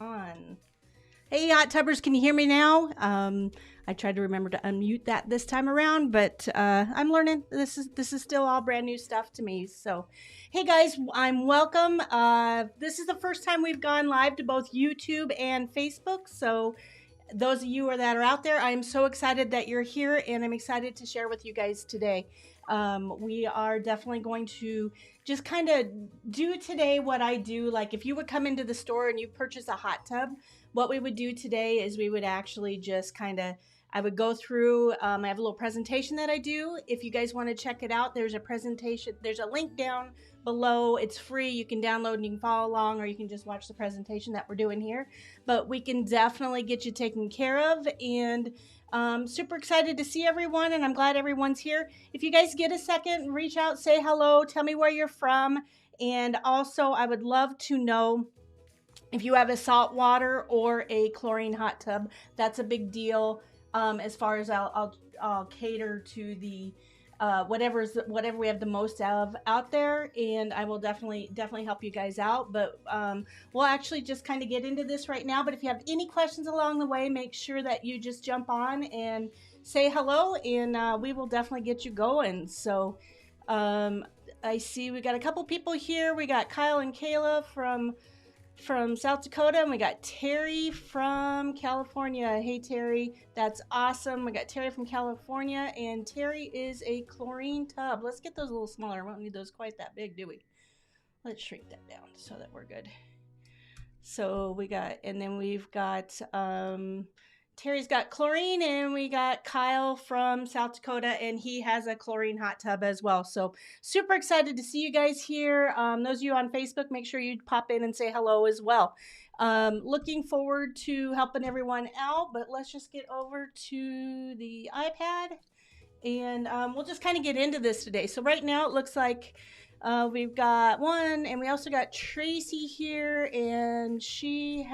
On. Hey, hot tubbers, can you hear me now? I tried to remember to unmute that this time around, but I'm learning. This is still all brand new stuff to me. So, hey guys, I'm welcome. This is the first time we've gone live to both YouTube and Facebook. So, those of you that are out there, I'm so excited that you're here, and I'm excited to share with you guys today. We are definitely going to just kind of do today what I do. Like if you would come into the store and you purchase a hot tub, what we would do today is we would actually just I would go through, I have a little presentation that I do. If you guys want to check it out, there's a presentation, there's a link down below. It's free. You can download and you can follow along, or you can just watch the presentation that we're doing here. But we can definitely get you taken care of, and super excited to see everyone, and I'm glad everyone's here. If you guys get a second, reach out, say hello, tell me where you're from, and also I would love to know if you have a saltwater or a chlorine hot tub. That's a big deal. As far as I'll cater to the whatever we have the most of out there, and I will definitely help you guys out. But we'll actually just kind of get into this right now. But if you have any questions along the way, make sure that you just jump on and say hello, and we will definitely get you going. So I see we got a couple people here. We got Kyle and Kayla from South Dakota, and we got Terry from California. Hey Terry, that's awesome. We got Terry from California, and Terry is a chlorine tub. Let's get those a little smaller. We won't need those quite that big, do we? Let's shrink that down so that we're good. So we got, and then we've got Terry's got chlorine, and we got Kyle from South Dakota, and he has a chlorine hot tub as well. So super excited to see you guys here. Those of you on Facebook, make sure you pop in and say hello as well. Looking forward to helping everyone out, but let's just get over to the iPad, and we'll just kind of get into this today. So right now it looks like we've got one, and we also got Tracy here, and she's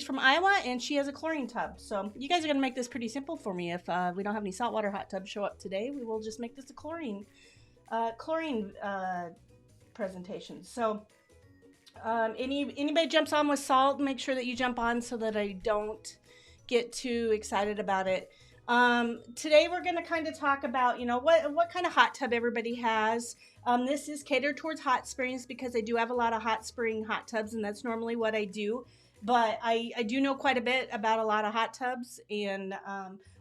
from Iowa, and she has a chlorine tub. So you guys are going to make this pretty simple for me. If we don't have any saltwater hot tubs show up today, we will just make this a chlorine presentation. So anybody jumps on with salt, make sure that you jump on so that I don't get too excited about it. Today we're going to kind of talk about, what kind of hot tub everybody has. This is catered towards hot springs because I do have a lot of hot spring hot tubs, and that's normally what I do. But I do know quite a bit about a lot of hot tubs, and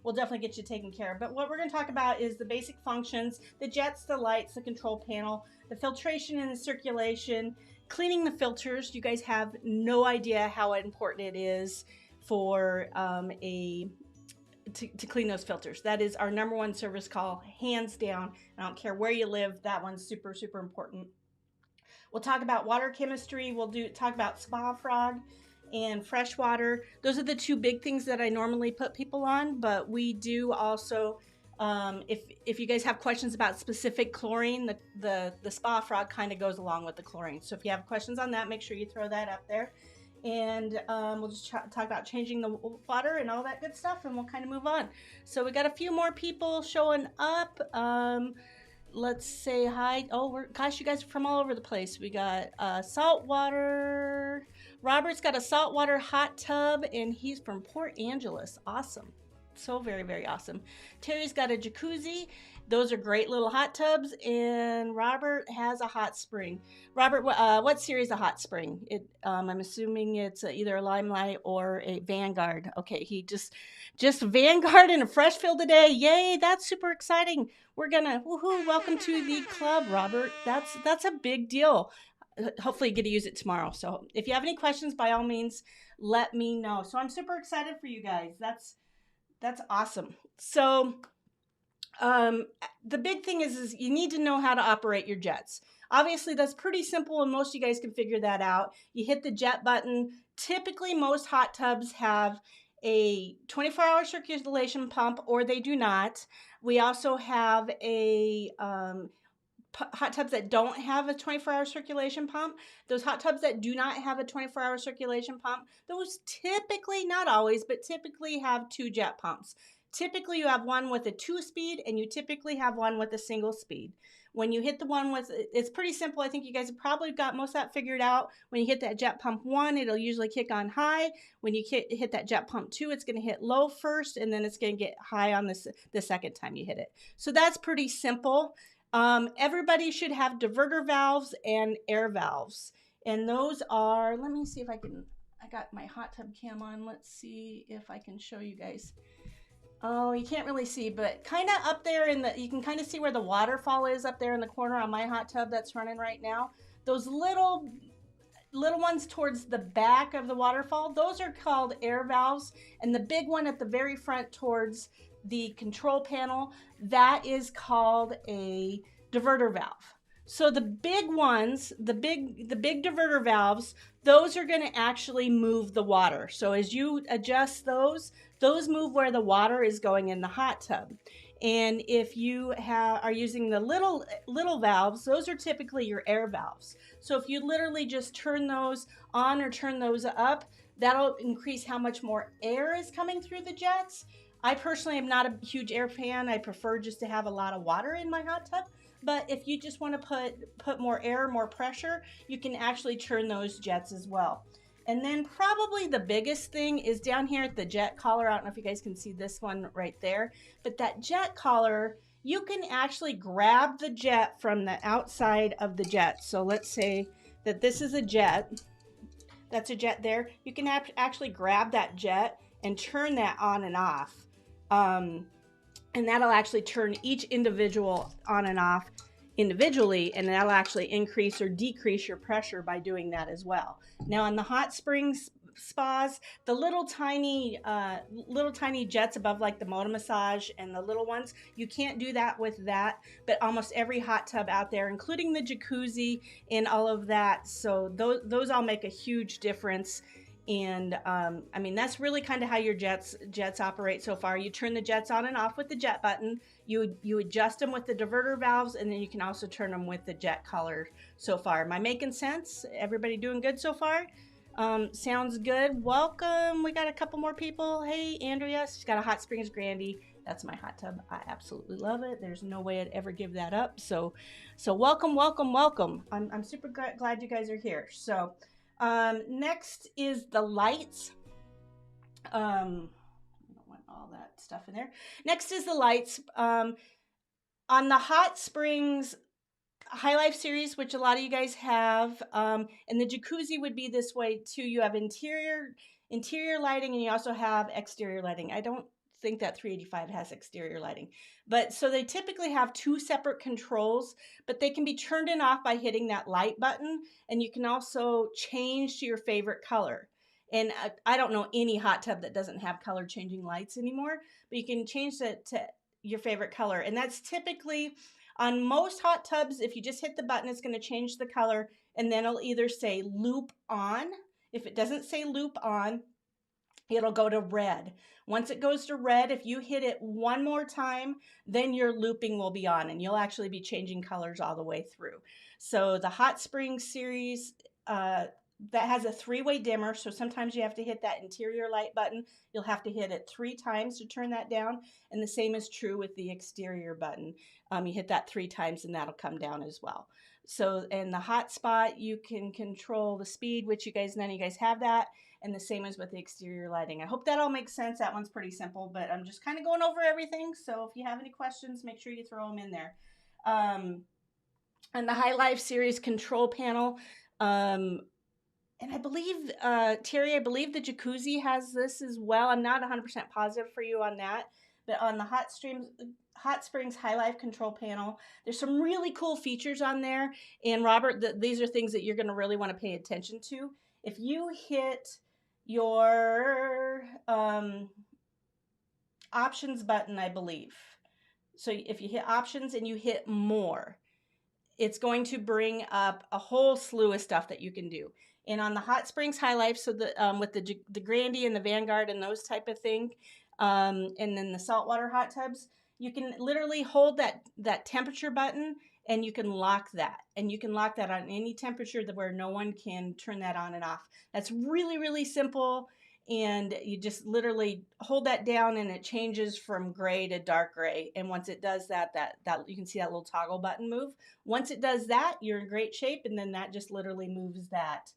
we'll definitely get you taken care of. But what we're going to talk about is the basic functions, the jets, the lights, the control panel, the filtration and the circulation, cleaning the filters. You guys have no idea how important it is for to clean those filters. That is our number one service call, hands down. I don't care where you live. That one's super, super important. We'll talk about water chemistry. We'll talk about spa frog and freshwater. Those are the two big things that I normally put people on, but we do also, if you guys have questions about specific chlorine, the spa frog kind of goes along with the chlorine. So if you have questions on that, make sure you throw that up there. And we'll just talk about changing the water and all that good stuff, and we'll kind of move on. So we got a few more people showing up. Let's say hi. Oh, gosh, you guys are from all over the place. We got saltwater. Robert's got a saltwater hot tub, and he's from Port Angeles. Awesome. So very, very awesome. Terry's got a jacuzzi. Those are great little hot tubs, and Robert has a hot spring. Robert, what series of hot spring? I'm assuming it's either a Limelight or a Vanguard. Okay, he just Vanguard in a fresh fill today. Yay, that's super exciting. We're gonna, woohoo, welcome to the club, Robert. That's a big deal. Hopefully you get to use it tomorrow. So if you have any questions, by all means, let me know. So I'm super excited for you guys. That's awesome. So the big thing is you need to know how to operate your jets. Obviously, that's pretty simple, and most of you guys can figure that out. You hit the jet button. Typically, most hot tubs have a 24-hour circulation pump, or they do not. We also have a hot tubs that don't have a 24-hour circulation pump. Those hot tubs that do not have a 24-hour circulation pump, those typically, not always, but typically have two jet pumps. Typically, you have one with a 2-speed, and you typically have one with a single speed. When you hit the one with, it's pretty simple. I think you guys have probably got most of that figured out. When you hit that jet pump 1, it'll usually kick on high. When you hit that jet pump 2, it's going to hit low first, and then it's going to get high on the second time you hit it. So that's pretty simple. Everybody should have diverter valves and air valves. And those are, let me see if I can, I got my hot tub cam on. Let's see if I can show you guys. Oh, you can't really see, but kind of up there in the, you can kind of see where the waterfall is up there in the corner on my hot tub that's running right now. Those little ones towards the back of the waterfall, those are called air valves. And the big one at the very front towards the control panel, that is called a diverter valve. So the big ones, the big diverter valves, those are going to actually move the water. So as you adjust those move where the water is going in the hot tub. And if you are using the little valves, those are typically your air valves. So if you literally just turn those on or turn those up, that'll increase how much more air is coming through the jets. I personally am not a huge air fan. I prefer just to have a lot of water in my hot tub. But if you just want to put more air, more pressure, you can actually turn those jets as well. And then probably the biggest thing is down here at the jet collar. I don't know if you guys can see this one right there, but that jet collar, you can actually grab the jet from the outside of the jet. So let's say that this is a jet. That's a jet there. You can actually grab that jet and turn that on and off. And that'll actually turn each individual on and off individually, and that'll actually increase or decrease your pressure by doing that as well. Now on the hot springs spas, the little tiny jets above like the Moda Massage and the little ones, you can't do that with that, but almost every hot tub out there, including the jacuzzi and all of that, so those all make a huge difference. And I mean, that's really kind of how your jets operate so far. You turn the jets on and off with the jet button. You adjust them with the diverter valves, and then you can also turn them with the jet collar so far. Am I making sense? Everybody doing good so far? Sounds good. Welcome. We got a couple more people. Hey, Andrea. She's got a Hot Springs Grandy. That's my hot tub. I absolutely love it. There's no way I'd ever give that up. So welcome, welcome, welcome. I'm super glad you guys are here. So next is the lights. I don't want all that stuff in there. Next is the lights. On the Hot Springs High Life series, which a lot of you guys have, and the jacuzzi would be this way too. You have interior lighting, and you also have exterior lighting. I don't think that 385 has exterior lighting, but so they typically have two separate controls, but they can be turned and off by hitting that light button, and you can also change to your favorite color. And I don't know any hot tub that doesn't have color changing lights anymore, but you can change that to your favorite color. And that's typically on most hot tubs. If you just hit the button, it's going to change the color, and then it'll either say loop on. If it doesn't say loop on, it'll go to red. Once it goes to red, if you hit it one more time, then your looping will be on, and you'll actually be changing colors all the way through. So the Hot Springs series, that has a 3-way dimmer, so sometimes you have to hit that interior light button. You'll have to hit it 3 times to turn that down, and the same is true with the exterior button. You hit that 3 times and that'll come down as well. So in the hot spot, you can control the speed, which none of you guys have that, and the same as with the exterior lighting. I hope that all makes sense. That one's pretty simple, but I'm just kind of going over everything, so if you have any questions, make sure you throw them in there. And the High Life series control panel, and I believe, Terry, I believe the jacuzzi has this as well. I'm not 100% positive for you on that. But on the Hot Springs High Life control panel, there's some really cool features on there. And Robert, these are things that you're going to really want to pay attention to. If you hit your options button, I believe. So if you hit options and you hit more, it's going to bring up a whole slew of stuff that you can do. And on the Hot Springs High Life, so with the Grandy and the Vanguard and those type of thing, and then the saltwater hot tubs, you can literally hold that temperature button, and you can lock that. And you can lock that on any temperature where no one can turn that on and off. That's really, really simple. and you just literally hold that down and it changes from gray to dark gray. And once it does that you can see that little toggle button move. Once it does that, you're in great shape, and then that just literally moves that.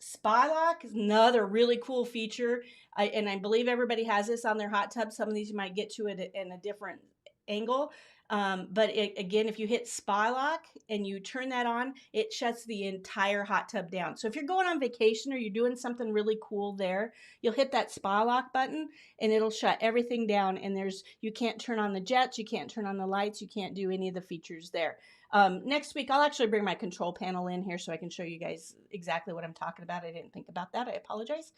Spy lock is another really cool feature. And I believe everybody has this on their hot tub. Some of these you might get to it in a different angle. But again, if you hit spy lock and you turn that on, it shuts the entire hot tub down. So if you're going on vacation or you're doing something really cool there, you'll hit that spy lock button and it'll shut everything down. And you can't turn on the jets, you can't turn on the lights, you can't do any of the features there. Next week, I'll actually bring my control panel in here so I can show you guys exactly what I'm talking about. I didn't think about that. I apologize.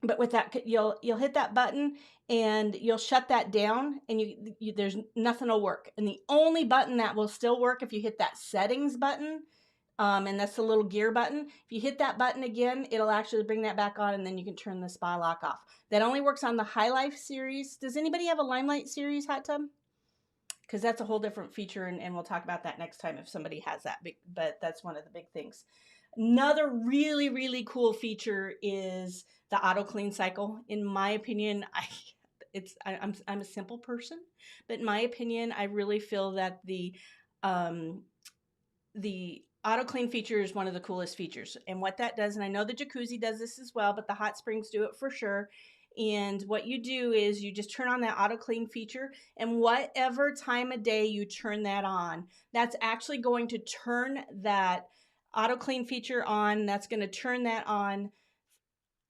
But with that, you'll hit that button and you'll shut that down, and there's nothing will work. And the only button that will still work if you hit that settings button, and that's the little gear button. If you hit that button again, it'll actually bring that back on, and then you can turn the spy lock off. That only works on the High Life series. Does anybody have a Limelight series hot tub? Because that's a whole different feature, and we'll talk about that next time if somebody has that. But that's one of the big things. Another really, really cool feature is the auto clean cycle. In my opinion, I'm a simple person, but in my opinion, I really feel that the auto clean feature is one of the coolest features. And what that does, and I know the jacuzzi does this as well, but the hot springs do it for sure. And what you do is you just turn on that auto clean feature, and whatever time of day you turn that on, that's actually going to turn that auto clean feature on. That's going to turn that on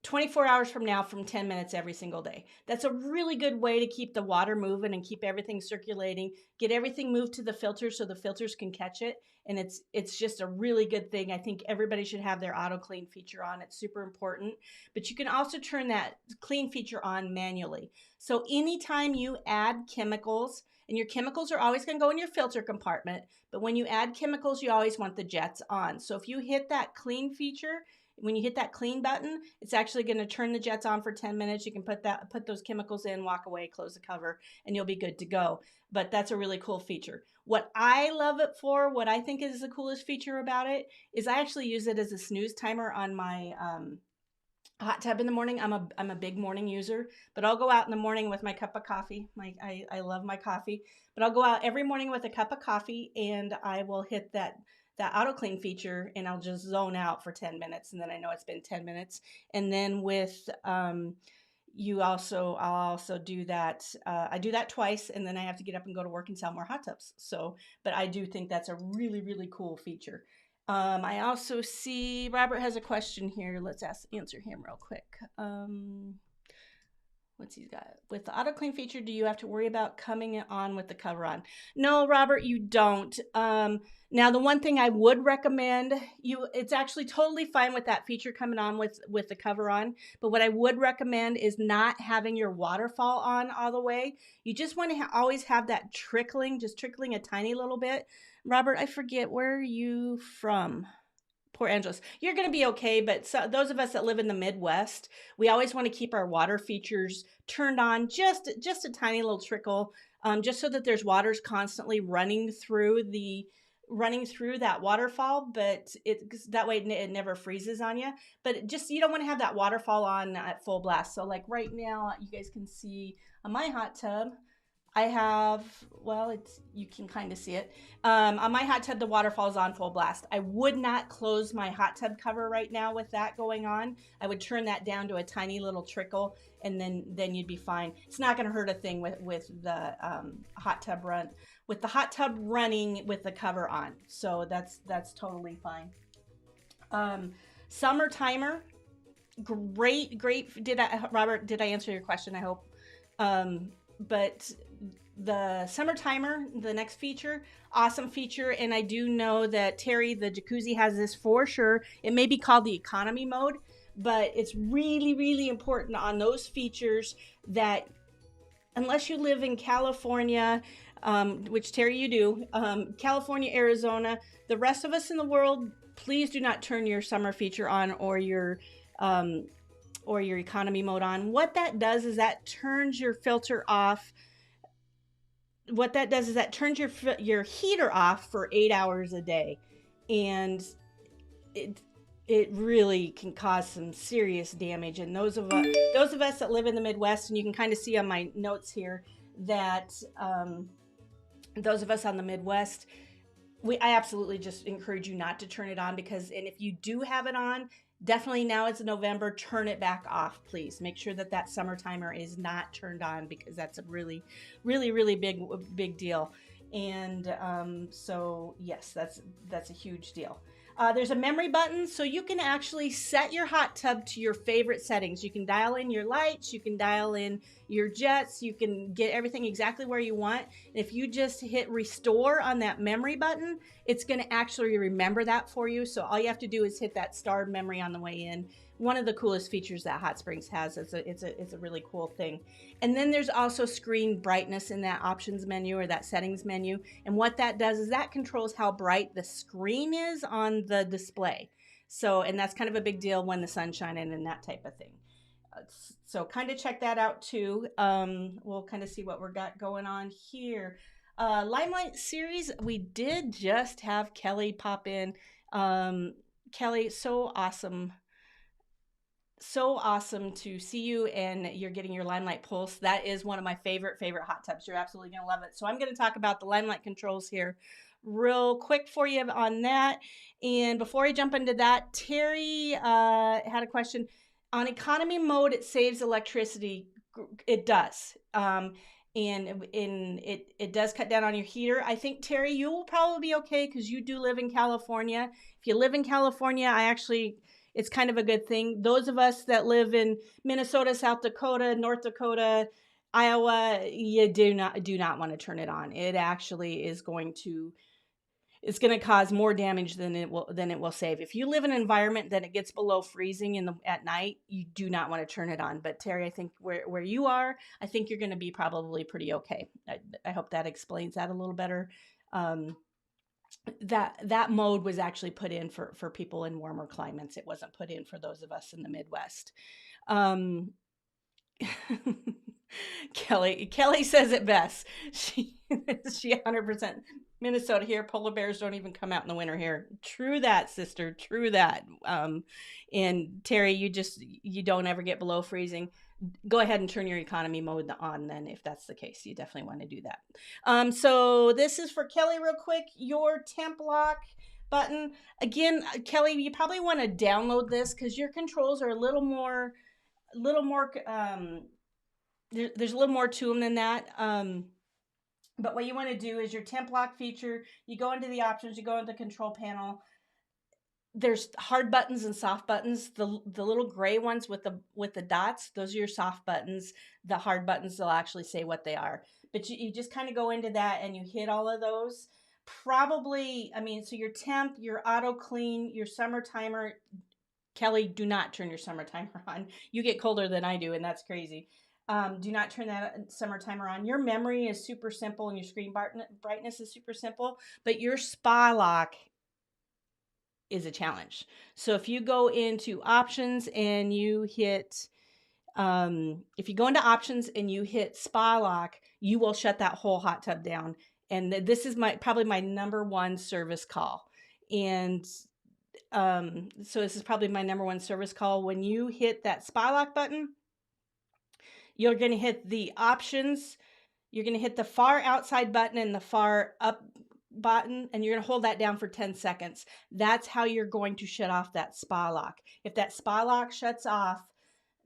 24 hours from now, from 10 minutes every single day. That's a really good way to keep the water moving and keep everything circulating, get everything moved to the filter so the filters can catch it. And it's just a really good thing. I think everybody should have their auto clean feature on. It's super important. But you can also turn that clean feature on manually. So anytime you add chemicals, and your chemicals are always going to go in your filter compartment, but when you add chemicals, you always want the jets on. So if you hit that clean feature, when you hit that clean button, it's actually going to turn the jets on for 10 minutes. You can put those chemicals in, walk away, close the cover, and you'll be good to go. But that's a really cool feature. What I love it for, what I think is the coolest feature about it, is I actually use it as a snooze timer on my hot tub in the morning. I'm a big morning user, but I'll go out in the morning with my cup of coffee. I love my coffee, but I'll go out every morning with a cup of coffee, and I will hit that auto clean feature, and I'll just zone out for 10 minutes, and then I know it's been 10 minutes. And then with I'll also do that. I do that twice, and then I have to get up and go to work and sell more hot tubs. So, but I do think that's a really, really cool feature. I also see Robert has a question here. Let's answer him real quick. What's he got? With the auto clean feature, do you have to worry about coming on with the cover on? No, Robert, you don't. Now, the one thing I would recommend, it's actually totally fine with that feature coming on with the cover on. But what I would recommend is not having your waterfall on all the way. You just want to always have that just trickling a tiny little bit. Robert, I forget, where are you from? Port Angeles. You're going to be okay, but those of us that live in the Midwest, we always want to keep our water features turned on just a tiny little trickle, just so that there's waters constantly running through that waterfall, but that way it never freezes on you. But you don't want to have that waterfall on at full blast. So like right now, you guys can see on my hot tub, I have, you can kind of see it. On my hot tub, the waterfall is on full blast. I would not close my hot tub cover right now with that going on. I would turn that down to a tiny little trickle, and then you'd be fine. It's not going to hurt a thing with the hot tub run. With the hot tub running with the cover on. So that's totally fine. Summer timer. Great. Robert, did I answer your question? I hope. But the summer timer, the next feature, awesome feature. And I do know that Terry, the jacuzzi, has this for sure. It may be called the economy mode, but it's really, really important on those features that unless you live in California, which Terry, you do, California, Arizona, the rest of us in the world, please do not turn your summer feature on or your economy mode on. What that does is that turns your filter off. What that does is that turns your heater off for 8 hours a day. And it really can cause some serious damage. And those of us that live in the Midwest, and you can kind of see on my notes here that those of us on the Midwest, I absolutely just encourage you not to turn it on, because, and if you do have it on, definitely now it's November, turn it back off, please. Make sure that that summer timer is not turned on, because that's a really, really, really big deal. And so yes, that's a huge deal. There's a memory button, so you can actually set your hot tub to your favorite settings. You can dial in your lights, you can dial in your jets, you can get everything exactly where you want. And if you just hit restore on that memory button, it's going to actually remember that for you. So all you have to do is hit that starred memory on the way in. One of the coolest features that Hot Springs has. It's a really cool thing. And then there's also screen brightness in that options menu, or that settings menu. And what that does is that controls how bright the screen is on the display. So, and that's kind of a big deal when the sun's shining and that type of thing. So kind of check that out too. We'll kind of see what we've got going on here. Limelight series, we did just have Kelly pop in. Kelly, so awesome to see you, and you're getting your Limelight Pulse. That is one of my favorite hot tubs. You're absolutely going to love it. So I'm going to talk about the Limelight controls here real quick for you on that. And before I jump into that, Terry had a question. On economy mode, it saves electricity. It does. And it does cut down on your heater. I think, Terry, you will probably be okay, because you do live in California. If you live in California, it's kind of a good thing. Those of us that live in Minnesota, South Dakota, North Dakota, Iowa, you do not want to turn it on. It actually is going to cause more damage than it will save. If you live in an environment that it gets below freezing at night, you do not want to turn it on. But Terry, I think where you are, I think you're going to be probably pretty okay. I hope that explains that a little better. That mode was actually put in for people in warmer climates. It wasn't put in for those of us in the Midwest. Kelly says it best. She 100% Minnesota here. Polar bears don't even come out in the winter here. True that, sister. True that. And Terry, you don't ever get below freezing. Go ahead and turn your economy mode on then, if that's the case. You definitely want to do that. So this is for Kelly real quick. Your Temp Lock button. Again, Kelly, you probably want to download this, because your controls are a little more there's a little more to them than that. But what you want to do is your Temp Lock feature, you go into the options, you go into the control panel. There's hard buttons and soft buttons. The little gray ones with the dots, those are your soft buttons. The hard buttons, they'll actually say what they are. But you just kind of go into that and you hit all of those. Probably, so your temp, your auto clean, your summer timer. Kelly, do not turn your summer timer on. You get colder than I do, and that's crazy. Do not turn that summer timer on. Your memory is super simple, and your screen brightness is super simple, but your Spa Lock is a challenge. So if you go into options and you hit, if you go into options and you hit Spa Lock, you will shut that whole hot tub down. And this is probably my number one service call. And so this is probably my number one service call. When you hit that Spa Lock button, you're going to hit the options. You're going to hit the far outside button and the far up button, and you're going to hold that down for 10 seconds. That's how you're going to shut off that Spa Lock. If that Spa Lock shuts off,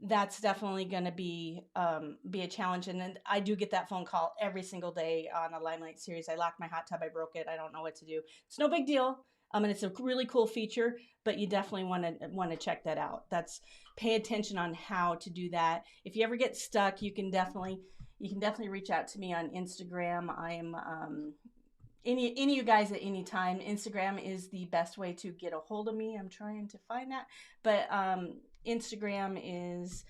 that's definitely going to be a challenge. And then I do get that phone call every single day on a Limelight series. I locked my hot tub. I broke it. I don't know what to do. It's no big deal. And it's a really cool feature, but you definitely want to check that out. Pay attention on how to do that. If you ever get stuck, you can definitely reach out to me on Instagram. I am any of you guys at any time. Instagram is the best way to get a hold of me. I'm trying to find that, but Instagram is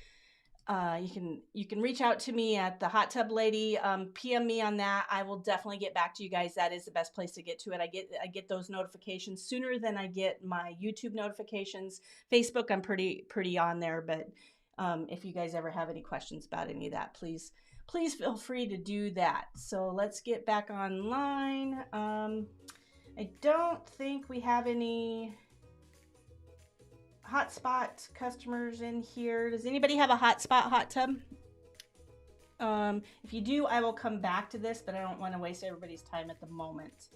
you can reach out to me at the Hot Tub Lady. PM me on that. I will definitely get back to you guys. That is the best place to get to it. I get those notifications sooner than I get my YouTube notifications. Facebook, I'm pretty on there, but if you guys ever have any questions about any of that, please feel free to do that. So let's get back online. I don't think we have any hotspot customers in here. Does anybody have a hotspot hot tub? If you do, I will come back to this, but I don't want to waste everybody's time at the moment.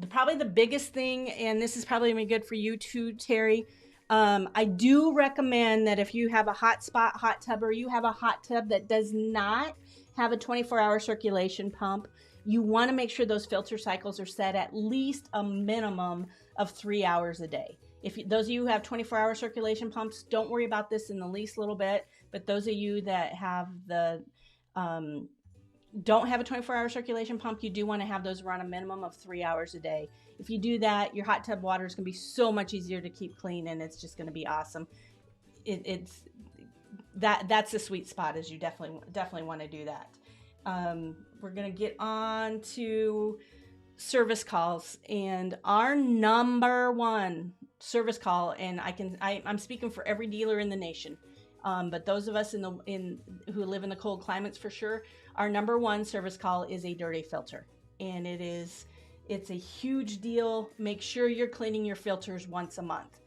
Probably the biggest thing, and this is probably going to be good for you too, Terry. I do recommend that if you have a hotspot hot tub, or you have a hot tub that does not have a 24-hour circulation pump, you want to make sure those filter cycles are set at least a minimum of 3 hours a day. If those of you who have 24-hour circulation pumps, don't worry about this in the least little bit. But those of you that have the don't have a 24-hour circulation pump, you do want to have those run a minimum of 3 hours a day. If you do that, your hot tub water is going to be so much easier to keep clean, and it's just going to be awesome. That's the sweet spot, is you definitely want to do that. We're going to get on to service calls, and our number one service call, and I'm speaking for every dealer in the nation, but those of us who live in the cold climates, for sure, our number one service call is a dirty filter, and it's a huge deal. Make sure you're cleaning your filters once a month.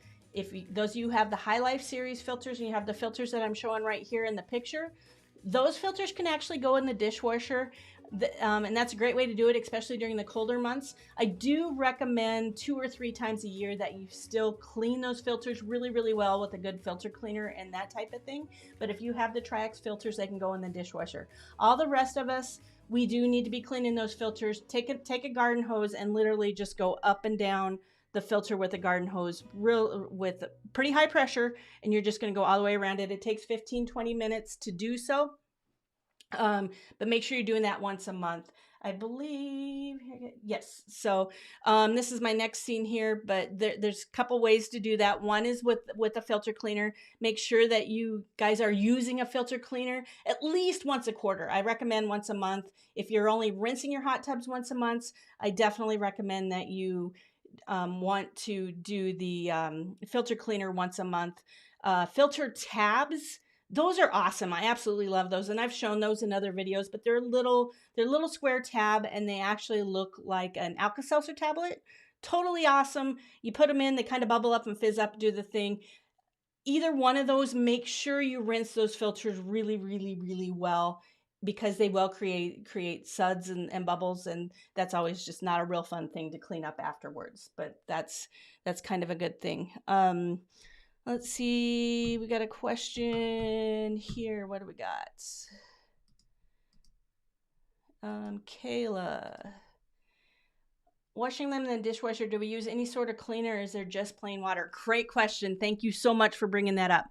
Those of you who have the High Life series filters, and you have the filters that I'm showing right here in the picture, those filters can actually go in the dishwasher. And that's a great way to do it, especially during the colder months. I do recommend 2 or 3 times a year that you still clean those filters really, really well with a good filter cleaner and that type of thing. But if you have the Tri-X filters, they can go in the dishwasher. All the rest of us, we do need to be cleaning those filters. Take a garden hose and literally just go up and down the filter with a garden hose with pretty high pressure, and you're just going to go all the way around it. It takes 15-20 minutes to do so. But make sure you're doing that once a month, I believe. Yes. So this is my next scene here, but there's a couple ways to do that. One is with a filter cleaner. Make sure that you guys are using a filter cleaner at least once a quarter. I recommend once a month. If you're only rinsing your hot tubs once a month, I definitely recommend that you want to do the filter cleaner once a month. Filter tabs, those are awesome. I absolutely love those, and I've shown those in other videos, but they're little square tab, and they actually look like an Alka-Seltzer tablet. Totally awesome. You put them in, they kind of bubble up and fizz up, do the thing. Either one of those, make sure you rinse those filters really, really, really well, because they will create suds and bubbles, and that's always just not a real fun thing to clean up afterwards. But that's kind of a good thing. Let's see, we got a question here. What do we got? Kayla. Washing them in the dishwasher, do we use any sort of cleaner, or is there just plain water? Great question. Thank you so much for bringing that up.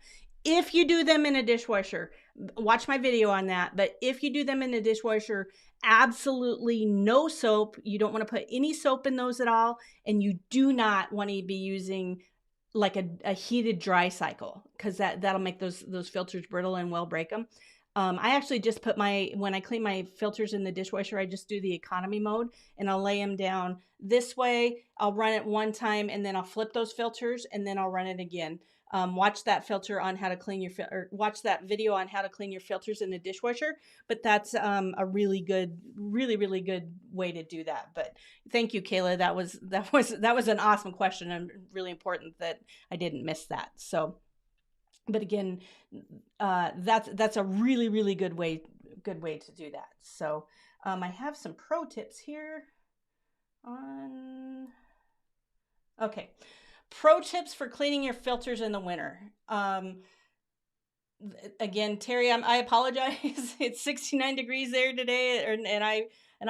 If you do them in a dishwasher, watch my video on that. But if you do them in a dishwasher, absolutely no soap. You don't want to put any soap in those at all. And you do not want to be using like a heated dry cycle, because that'll make those filters brittle and will break them. I actually just put when I clean my filters in the dishwasher, I just do the economy mode, and I'll lay them down this way. I'll run it one time, and then I'll flip those filters, and then I'll run it again. Watch that filter on how to clean watch that video on how to clean your filters in the dishwasher. But that's a really good way to do that. But thank you, Kayla. That was an awesome question, and really important that I didn't miss that. So, but again, that's a really good way to do that. So I have some pro tips here on. Okay. Pro tips for cleaning your filters in the winter. Again, Terry, I apologize. It's 69 degrees there today, and I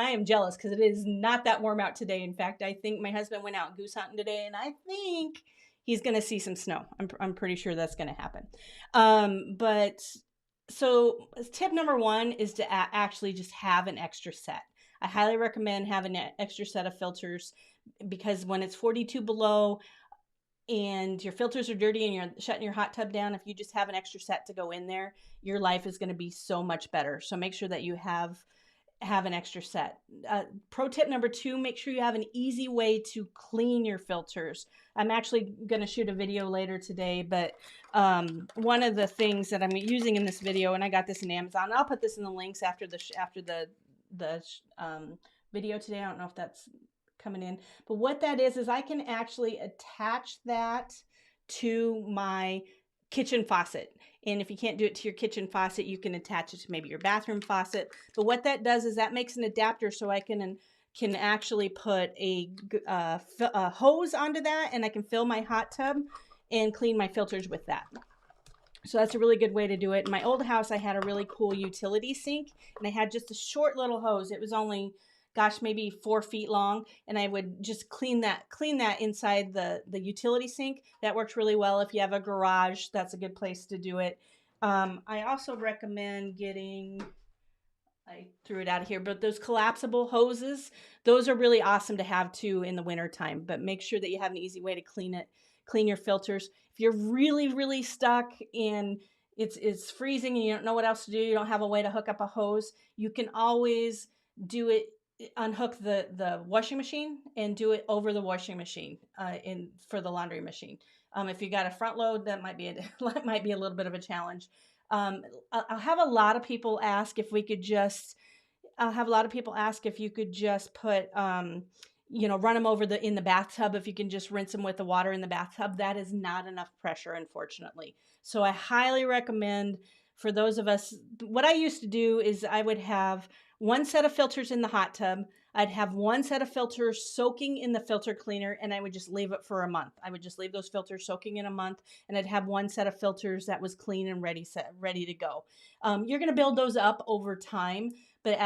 am jealous, because it is not that warm out today. In fact, I think my husband went out goose hunting today, and I think he's going to see some snow. I'm pretty sure that's going to happen. But so tip number 1 is to actually just have an extra set. I highly recommend having an extra set of filters, because when it's 42 below, and your filters are dirty and you're shutting your hot tub down, if you just have an extra set to go in there, your life is going to be so much better. So make sure that you have an extra set. Pro tip number 2, make sure you have an easy way to clean your filters. I'm actually going to shoot a video later today, but one of the things that I'm using in this video, and I got this in Amazon, I'll put this in the links after the video today. I don't know if that's coming in. But what that is I can actually attach that to my kitchen faucet. And if you can't do it to your kitchen faucet, you can attach it to maybe your bathroom faucet. But what that does is that makes an adapter so I can actually put a hose onto that, and I can fill my hot tub and clean my filters with that. So that's a really good way to do it. In my old house, I had a really cool utility sink, and I had just a short little hose. It was only, gosh, maybe 4 feet long, and I would just clean that inside the utility sink. That works really well. If you have a garage, that's a good place to do it. I also recommend getting, I threw it out of here, but those collapsible hoses, those are really awesome to have too in the winter time. But make sure that you have an easy way to clean your filters. If you're really stuck and it's freezing and you don't know what else to do, you don't have a way to hook up a hose, you can always do it, unhook the washing machine and do it over the washing machine for the laundry machine. If you got a front load, that might be a little bit of a challenge. I'll have a lot of people ask if we could just, you could just put, run them over in the bathtub, if you can just rinse them with the water in the bathtub. That is not enough pressure, unfortunately. So I highly recommend, for those of us, what I used to do is I would have one set of filters in the hot tub. I'd have one set of filters soaking in the filter cleaner, and I would just leave it for a month. I would just leave those filters soaking in a month, and I'd have one set of filters that was clean and ready to go. You're going to build those up over time, but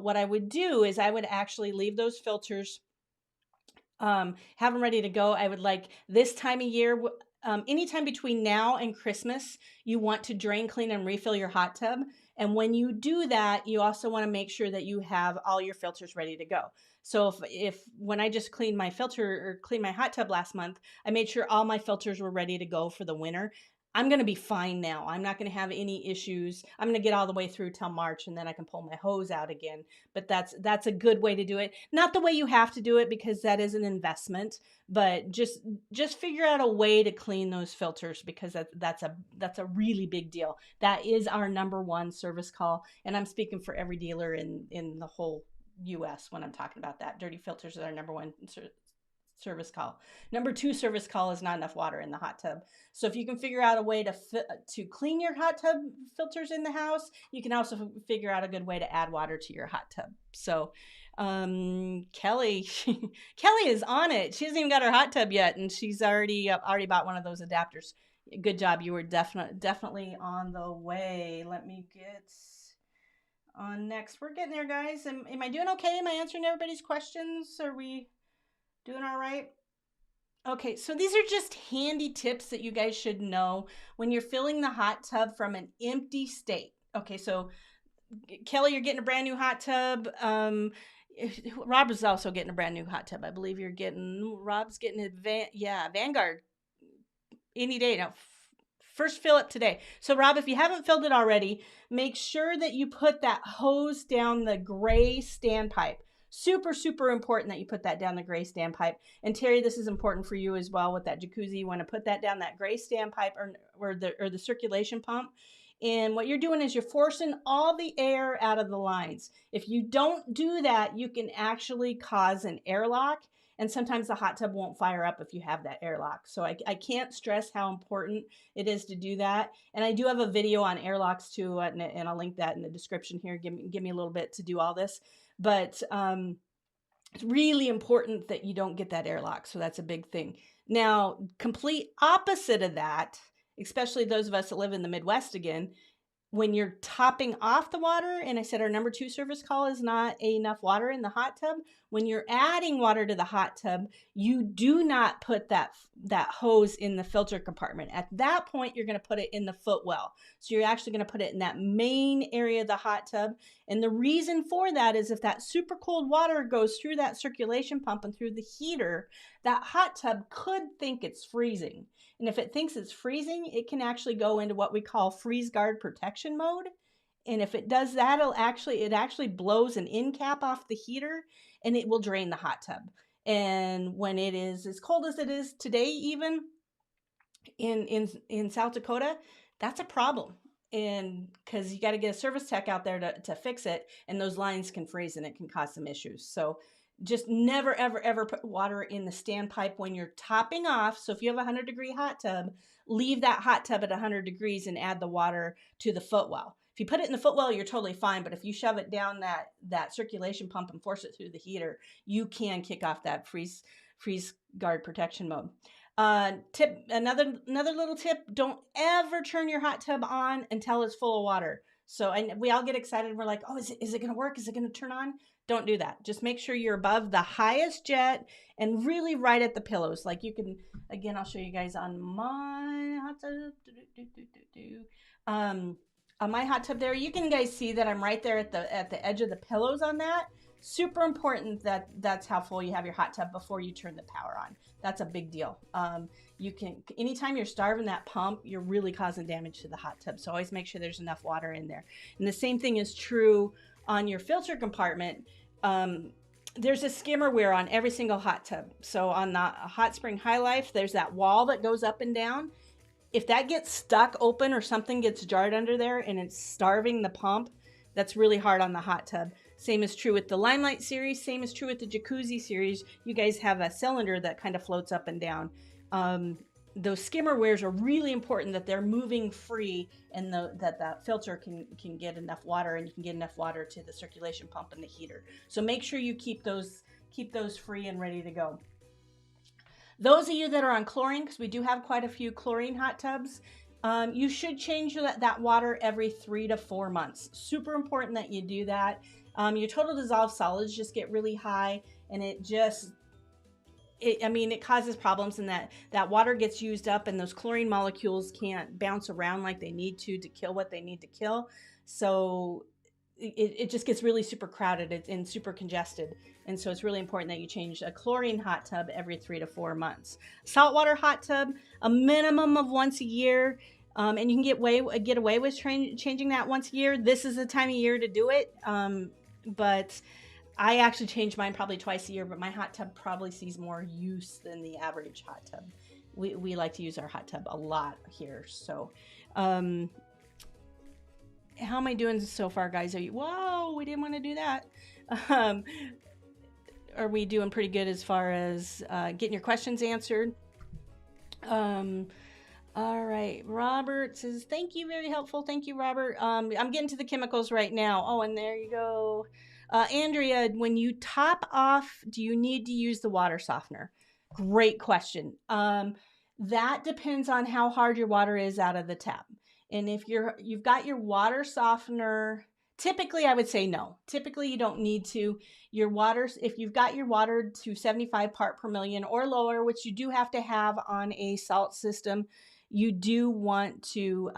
what I would do is I would actually leave those filters, have them ready to go. I would, like, this time of year, anytime between now and Christmas, you want to drain, clean, and refill your hot tub. And when you do that, you also want to make sure that you have all your filters ready to go. So if when I just cleaned my hot tub last month, I made sure all my filters were ready to go for the winter, I'm going to be fine now. I'm not going to have any issues. I'm going to get all the way through till March, and then I can pull my hose out again. But that's a good way to do it. Not the way you have to do it, because that is an investment, but just figure out a way to clean those filters, because that's a really big deal. That is our #1 service call, and I'm speaking for every dealer in the whole US when I'm talking about that. Dirty filters is our #1 service call. #2 service call is not enough water in the hot tub. So if you can figure out a way to clean your hot tub filters in the house, you can also figure out a good way to add water to your hot tub. So Kelly is on it. She hasn't even got her hot tub yet, and she's already bought one of those adapters. Good job. You were definitely on the way. Let me get on next. We're getting there, guys. Am I doing okay? Am I answering everybody's questions? Are we doing all right? Okay, so these are just handy tips that you guys should know when you're filling the hot tub from an empty state. Okay, so Kelly, you're getting a brand new hot tub. Rob is also getting a brand new hot tub. I believe Rob's getting a Vanguard any day now. First fill up today. So Rob, if you haven't filled it already, make sure that you put that hose down the gray standpipe. Super, super important that you put that down the gray standpipe. And Terry, this is important for you as well with that jacuzzi. You want to put that down that gray standpipe or the circulation pump. And what you're doing is you're forcing all the air out of the lines. If you don't do that, you can actually cause an airlock. And sometimes the hot tub won't fire up if you have that airlock. So I can't stress how important it is to do that. And I do have a video on airlocks too, and I'll link that in the description here. Give me a little bit to do all this. But it's really important that you don't get that airlock. So that's a big thing. Now, complete opposite of that, especially those of us that live in the Midwest again, when you're topping off the water, and I said our #2 service call is not enough water in the hot tub. When you're adding water to the hot tub, you do not put that hose in the filter compartment. At that point, you're going to put it in the footwell. So you're actually going to put it in that main area of the hot tub. And the reason for that is if that super cold water goes through that circulation pump and through the heater, that hot tub could think it's freezing. And if it thinks it's freezing, it can actually go into what we call freeze guard protection mode. And if it does that, it actually blows an end cap off the heater, and it will drain the hot tub. And when it is as cold as it is today, even in South Dakota, that's a problem. And because you got to get a service tech out there to fix it, and those lines can freeze and it can cause some issues. So Just never, ever, ever put water in the standpipe when you're topping off. So if you have a 100-degree hot tub, leave that hot tub at 100 degrees and add the water to the footwell. If you put it in the footwell, you're totally fine. But if you shove it down that circulation pump and force it through the heater, you can kick off that freeze guard protection mode. Another little tip: don't ever turn your hot tub on until it's full of water. So we all get excited. We're like, oh, is it going to work? Is it going to turn on? Don't do that. Just make sure you're above the highest jet and really right at the pillows. Like you can, again, I'll show you guys on my hot tub. On my hot tub there, you can guys see that I'm right there at the edge of the pillows on that. Super important that's how full you have your hot tub before you turn the power on. That's a big deal. You can, anytime you're starving that pump, you're really causing damage to the hot tub. So always make sure there's enough water in there. And the same thing is true on your filter compartment. There's a skimmer weir on every single hot tub. So on the Hot Spring High Life, there's that wall that goes up and down. If that gets stuck open or something gets jarred under there and it's starving the pump, that's really hard on the hot tub. Same is true with the Limelight series. Same is true with the Jacuzzi series. You guys have a cylinder that kind of floats up and down. Those skimmer weirs are really important, that they're moving free and that filter can get enough water, and you can get enough water to the circulation pump and the heater. So make sure you keep those free and ready to go. Those of you that are on chlorine, because we do have quite a few chlorine hot tubs, you should change that water every 3 to 4 months. Super important that you do that. Your total dissolved solids just get really high, and it causes problems in that water gets used up and those chlorine molecules can't bounce around like they need to kill what they need to kill. So it just gets really super crowded and super congested. And so it's really important that you change a chlorine hot tub every 3 to 4 months. Saltwater hot tub, a minimum of once a year. And you can get away with changing that once a year. This is the time of year to do it. But I actually change mine probably twice a year, but my hot tub probably sees more use than the average hot tub. We like to use our hot tub a lot here. So, how am I doing so far, guys? Whoa, we didn't want to do that. Are we doing pretty good as far as getting your questions answered? All right, Robert says, thank you, very helpful. Thank you, Robert. I'm getting to the chemicals right now. Oh, and there you go. Andrea, when you top off, do you need to use the water softener? Great question. That depends on how hard your water is out of the tap. And if you've got your water softener, typically I would say no. Typically you don't need to. If you've got your water to 75 part per million or lower, which you do have to have on a salt system, you do want to,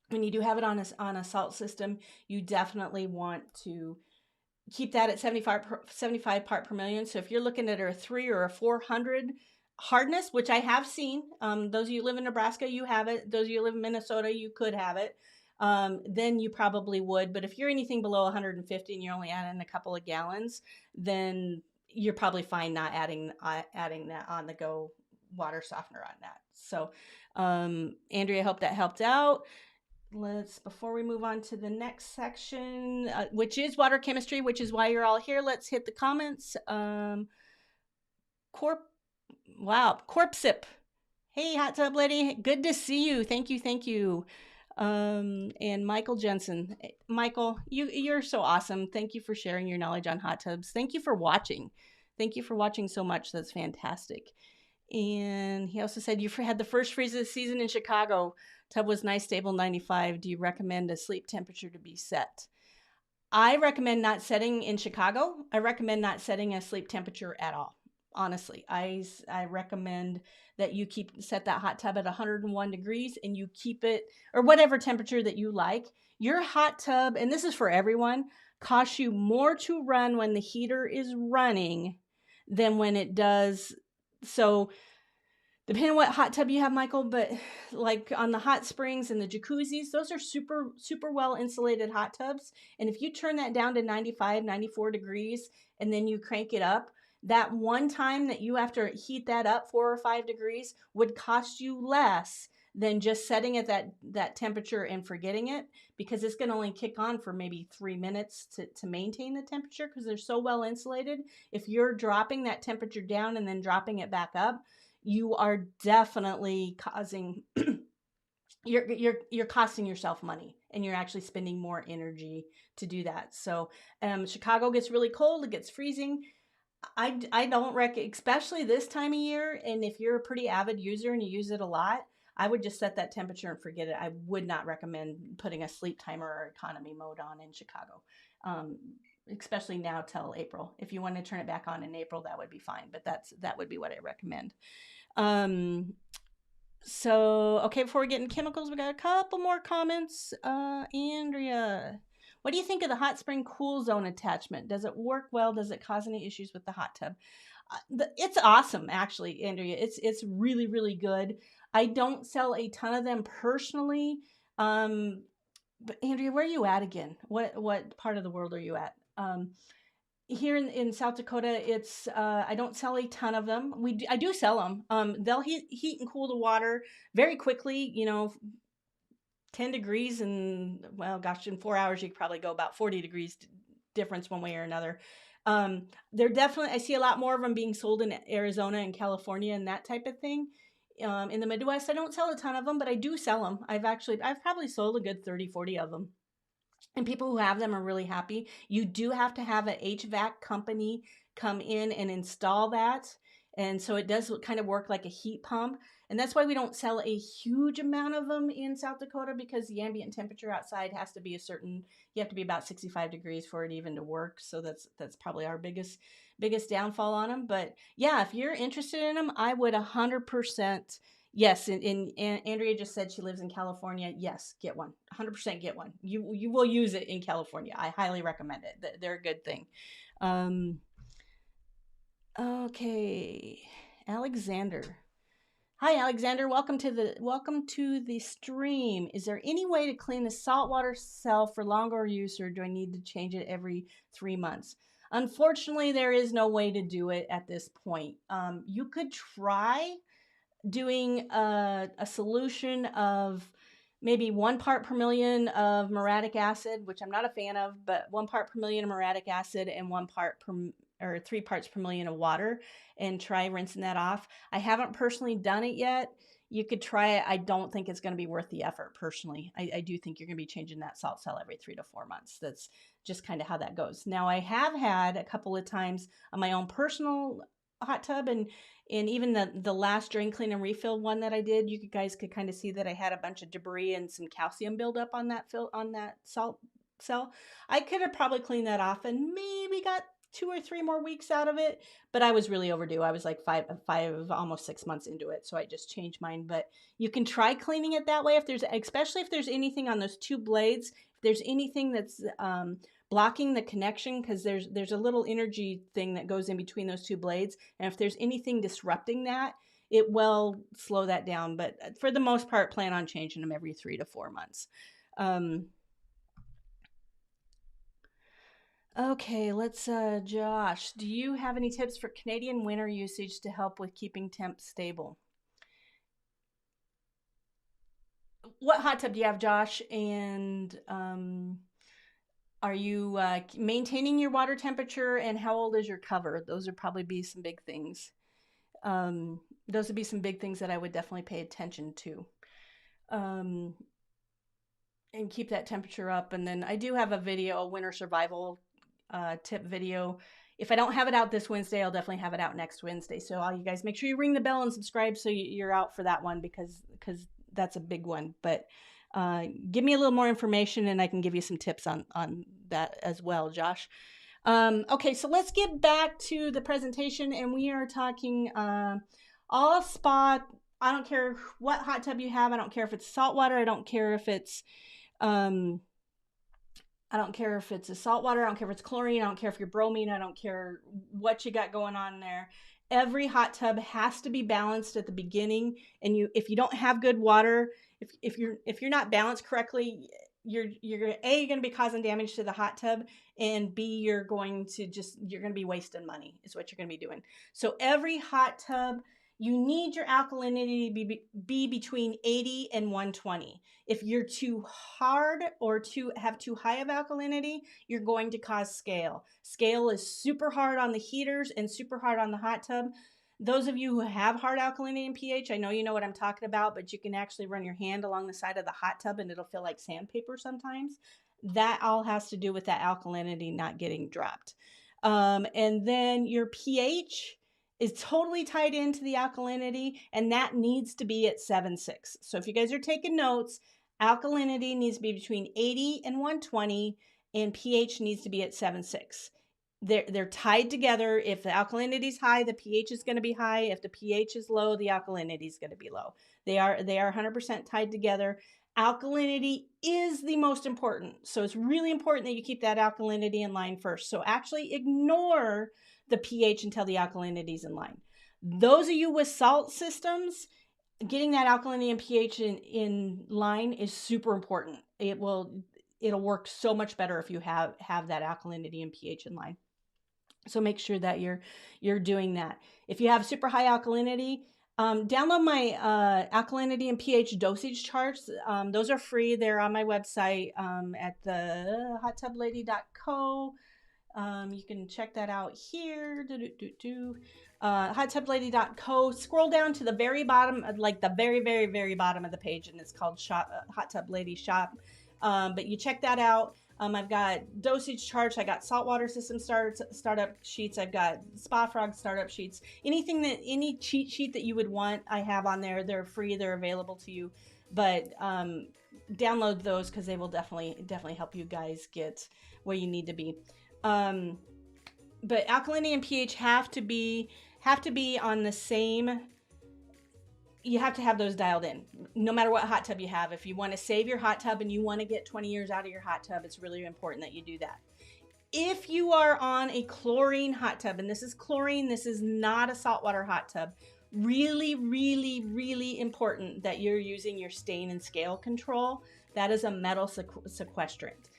when you do have it on a salt system, you definitely want to keep that at 75 part per million. So if you're looking at a 3 or a 400 hardness, which I have seen, those of you who live in Nebraska, you have it. Those of you who live in Minnesota, you could have it. Then you probably would. But if you're anything below 150 and you're only adding a couple of gallons, then you're probably fine not adding that on the go water softener on that. So, Andrea, I hope that helped out. Before we move on to the next section, which is water chemistry, which is why you're all here, let's hit the comments. Corpsip. Hey, hot tub lady. Good to see you. Thank you. And Michael Jensen. Michael, you're so awesome. Thank you for sharing your knowledge on hot tubs. Thank you for watching. Thank you for watching so much. That's fantastic. And he also said, you had the first freeze of the season in Chicago. Tub was nice, stable 95. Do you recommend a sleep temperature to be set? I recommend not setting in Chicago. I recommend not setting a sleep temperature at all. Honestly, I recommend that you set that hot tub at 101 degrees and you keep it, or whatever temperature that you like. Your hot tub, and this is for everyone, costs you more to run when the heater is running than when it does. So depending on what hot tub you have, Michael, but like on the hot springs and the jacuzzis, those are super, super well insulated hot tubs. And if you turn that down to 95, 94 degrees, and then you crank it up, that one time that you have to heat that up 4 or 5 degrees would cost you less than just setting it that temperature and forgetting it, because it's going to only kick on for maybe 3 minutes to maintain the temperature, because they're so well insulated. If you're dropping that temperature down and then dropping it back up, you are definitely causing you're costing yourself money, and you're actually spending more energy to do that. So Chicago gets really cold, it gets freezing. I don't recommend, especially this time of year, and if you're a pretty avid user and you use it a lot, I would just set that temperature and forget it. I would not recommend putting a sleep timer or economy mode on in Chicago, especially now till April. If you want to turn it back on in April, that would be fine, but that would be what I recommend. So, okay, before we get into chemicals, we got a couple more comments. Andrea, what do you think of the hot spring cool zone attachment? Does it work well? Does it cause any issues with the hot tub? It's awesome, actually, Andrea. It's really, really good. I don't sell a ton of them personally. But Andrea, where are you at again? What part of the world are you at? Here in South Dakota, it's I don't sell a ton of them. I do sell them. They'll heat and cool the water very quickly. 10 degrees, and well, gosh, in 4 hours you could probably go about 40 degrees difference one way or another. They're definitely, I see a lot more of them being sold in Arizona and California and that type of thing. In the Midwest, I don't sell a ton of them, but I do sell them. I've probably sold a good 30, 40 of them. And people who have them are really happy. You do have to have an HVAC company come in and install that. And so it does kind of work like a heat pump. And that's why we don't sell a huge amount of them in South Dakota, because the ambient temperature outside has to be you have to be about 65 degrees for it even to work. So that's probably our biggest downfall on them. But yeah, if you're interested in them, I would 100%. Yes, and Andrea just said she lives in California. Yes, get one. 100% get one. You will use it in California. I highly recommend it. They're a good thing. Okay, Alexander. Hi, Alexander. Welcome to the stream. Is there any way to clean the saltwater cell for longer use, or do I need to change it every 3 months? Unfortunately, there is no way to do it at this point. You could try doing a solution of maybe 1 part per million of muriatic acid, which I'm not a fan of, but 1 part per million of muriatic acid and 3 parts per million of water, and try rinsing that off. I haven't personally done it yet. You could try it. I don't think it's going to be worth the effort personally. I do think you're going to be changing that salt cell every 3 to 4 months. That's just kind of how that goes. Now, I have had a couple of times on my own personal hot tub, and even the last drain clean and refill one that I did, you guys could kind of see that I had a bunch of debris and some calcium buildup on that salt cell. I could have probably cleaned that off and maybe got 2 or 3 more weeks out of it, but I was really overdue. I was like five, almost 6 months into it, so I just changed mine. But you can try cleaning it that way, especially if there's anything on those 2 blades, if there's anything that's blocking the connection, because there's a little energy thing that goes in between those 2 blades, and if there's anything disrupting that, it will slow that down. But for the most part, plan on changing them every 3 to 4 months. Okay, let's Josh, do you have any tips for Canadian winter usage to help with keeping temps stable? What hot tub do you have, Josh? And are you maintaining your water temperature, and how old is your cover? Those would probably be some big things. Those would be some big things that I would definitely pay attention to. And keep that temperature up. And then I do have a video, a winter survival tip video. If I don't have it out this Wednesday, I'll definitely have it out next Wednesday. So all you guys, make sure you ring the bell and subscribe so you're out for that one, because that's a big one. But give me a little more information and I can give you some tips on that as well, Josh. Okay, so let's get back to the presentation, and we are talking all spot. I don't care what hot tub you have. I don't care if it's saltwater. I don't care if it's I don't care if it's a saltwater. I don't care if it's chlorine. I don't care if you're bromine. I don't care what you got going on there. Every hot tub has to be balanced at the beginning, and if you don't have good water, if you're not balanced correctly, you're going to be causing damage to the hot tub, and B, you're going to be wasting money is what you're going to be doing. So every hot tub, You need your alkalinity to be between 80 and 120. If you're too hard or have too high of alkalinity, you're going to cause scale. Scale is super hard on the heaters and super hard on the hot tub. Those of you who have hard alkalinity and pH, I know you know what I'm talking about, but you can actually run your hand along the side of the hot tub and it'll feel like sandpaper sometimes. That all has to do with that alkalinity not getting dropped. And then your pH is totally tied into the alkalinity, and that needs to be at 7.6. So if you guys are taking notes, alkalinity needs to be between 80 and 120, and pH needs to be at 7.6. They're tied together. If the alkalinity is high, the pH is going to be high. If the pH is low, the alkalinity is going to be low. They are 100% tied together. Alkalinity is the most important. So it's really important that you keep that alkalinity in line first. So actually ignore the pH until the alkalinity is in line. Those of you with salt systems, getting that alkalinity and pH in line is super important. It'll work so much better if you have that alkalinity and pH in line. So make sure that you're doing that. If you have super high alkalinity, download my alkalinity and pH dosage charts. Those are free. They're on my website at the hottub.Lady.co. You can check that out here. Hottub.Lady.co. Scroll down to the very bottom, like the very, very, very bottom of the page, and it's called Shop, Hot Tub Lady Shop. But you check that out. I've got dosage charts. I got saltwater system startup sheets. I've got Spa Frog startup sheets. Any cheat sheet that you would want, I have on there. They're free. They're available to you. But download those because they will definitely help you guys get where you need to be. But alkalinity and pH have to be on the same. You have to have those dialed in, no matter what hot tub you have. If you want to save your hot tub and you want to get 20 years out of your hot tub, it's really important that you do that. If you are on a chlorine hot tub, and this is chlorine, this is not a saltwater hot tub, really, really, really important that you're using your stain and scale control. That is a metal sequestrant.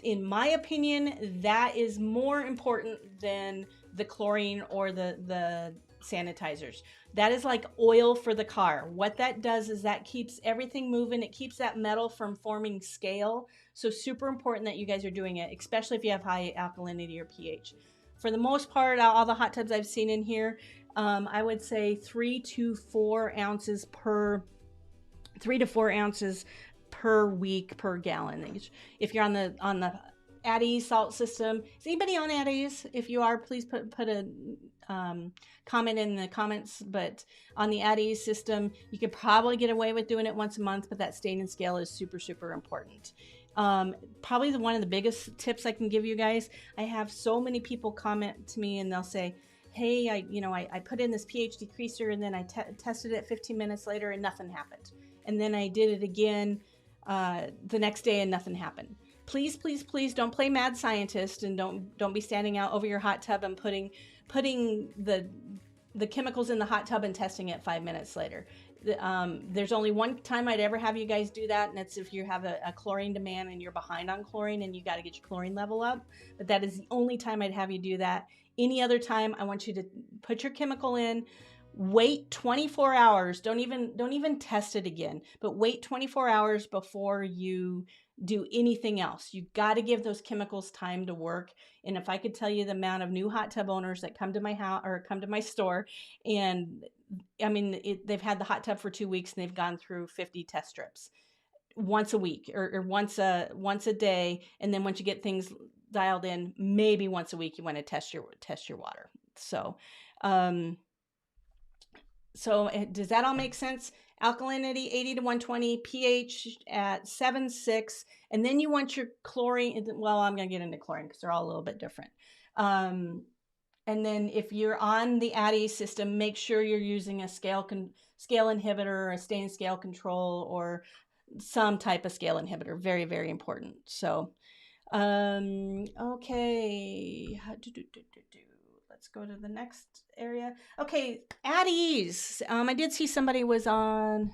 In my opinion, that is more important than the chlorine or the sanitizers. That is like oil for the car. What that does is that keeps everything moving. It keeps that metal from forming scale. So super important that you guys are doing it, especially if you have high alkalinity or pH. For the most part, all the hot tubs I've seen in here, I would say 3 to 4 ounces per week per gallon. If you're on the Addie's salt system, is anybody on Addie's? If you are, please put a comment in the comments. But on the Addie's system, you could probably get away with doing it once a month, but that stain and scale is super, super important. Probably one of the biggest tips I can give you guys. I have so many people comment to me and they'll say, hey, I put in this pH decreaser and then I tested it 15 minutes later and nothing happened. And then I did it again the next day and nothing happened. Please, please, please don't play mad scientist and don't be standing out over your hot tub and putting the chemicals in the hot tub and testing it 5 minutes later. There's only one time I'd ever have you guys do that, and that's if you have a chlorine demand and you're behind on chlorine and you got to get your chlorine level up. But that is the only time I'd have you do that. Any other time, I want you to put your chemical in, wait 24 hours. Don't even test it again, but wait 24 hours before you do anything else. You got to give those chemicals time to work. And if I could tell you the amount of new hot tub owners that come to my house or come to my store, and I mean, they've had the hot tub for 2 weeks and they've gone through 50 test strips once a week or once a day. And then once you get things dialed in, maybe once a week you want to test your water. So does that all make sense? Alkalinity 80 to 120, pH at 7.6, and then you want your chlorine. Well, I'm going to get into chlorine because they're all a little bit different. And then if you're on the Addie system, make sure you're using a scale inhibitor, or a stain scale control, or some type of scale inhibitor. Very, very important. So, okay. Let's go to the next area. Okay, at ease. I did see somebody was on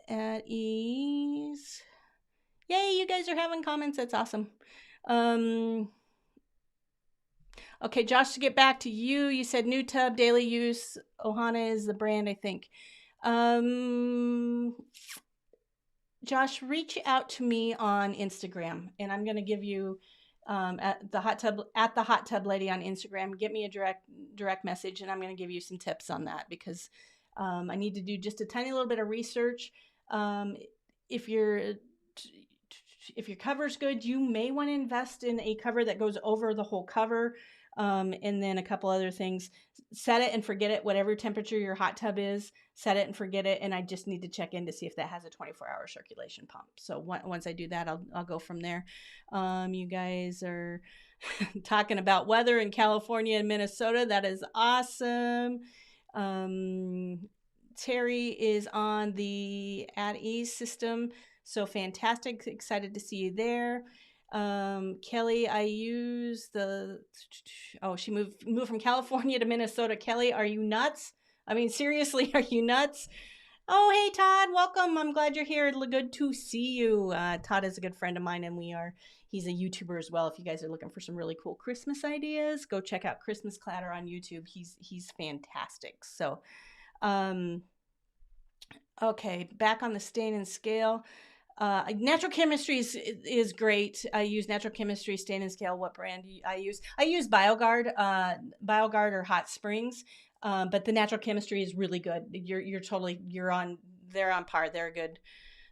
at ease. Yay, you guys are having comments. That's awesome. Okay, Josh, to get back to you, you said new tub, daily use. Ohana is the brand, I think. Josh, reach out to me on Instagram, and I'm going to give you at the hot tub lady on Instagram. Get me a direct message, and I'm going to give you some tips on that because I need to do just a tiny little bit of research. If your cover's good, you may want to invest in a cover that goes over the whole cover. And then a couple other things. Set it and forget it. Whatever temperature your hot tub is, set it and forget it. And I just need to check in to see if that has a 24-hour circulation pump. So once I do that, I'll go from there. You guys are talking about weather in California and Minnesota. That is awesome. Terry is on the at ease system. So fantastic. Excited to see you there. Kelly, I use the, she moved from California to Minnesota. Kelly, are you nuts? I mean, seriously, are you nuts? Oh, hey, Todd, welcome. I'm glad you're here. Good to see you. Todd is a good friend of mine, and he's a YouTuber as well. If you guys are looking for some really cool Christmas ideas, go check out Christmas Clatter on YouTube. He's fantastic. So, okay, back on the stain and scale. Natural chemistry is great. I use natural chemistry, stain and scale. What brand I use? I use BioGuard, or Hot Springs. But the natural chemistry is really good. They're on par. They're good.